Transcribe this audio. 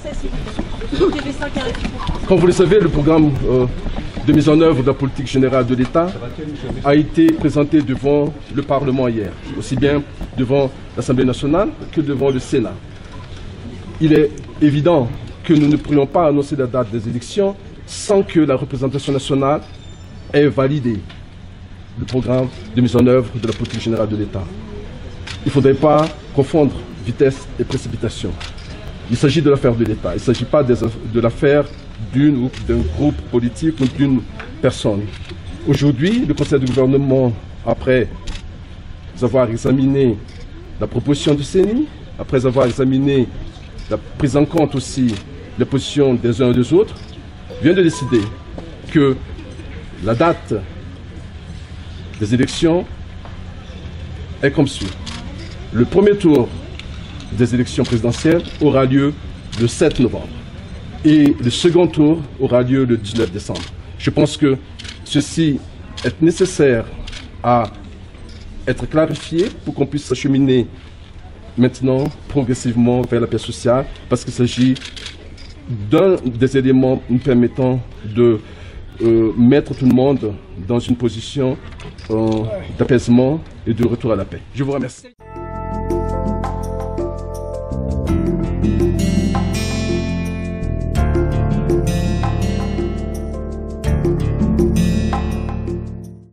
français, s'il vous plaît. TV5 RFI. Comme vous le savez, le programme de mise en œuvre de la politique générale de l'État a été présenté devant le Parlement hier, aussi bien devant l'Assemblée nationale que devant le Sénat. Il est évident que nous ne pourrions pas annoncer la date des élections sans que la représentation nationale ait validé le programme de mise en œuvre de la politique générale de l'État. Il ne faudrait pas confondre vitesse et précipitation. Il s'agit de l'affaire de l'État, il ne s'agit pas de l'affaire d'une ou d'un groupe politique ou d'une personne. Aujourd'hui, le Conseil du gouvernement, après avoir examiné la proposition du CENI, après avoir examiné la prise en compte aussi des positions des uns et des autres, vient de décider que la date des élections est comme suit. Le premier tour des élections présidentielles aura lieu le 7 novembre et le second tour aura lieu le 19 décembre. Je pense que ceci est nécessaire à être clarifié pour qu'on puisse s'acheminer maintenant progressivement vers la paix sociale, parce qu'il s'agit d'un des éléments nous permettant de mettre tout le monde dans une position d'apaisement et de retour à la paix. Je vous remercie.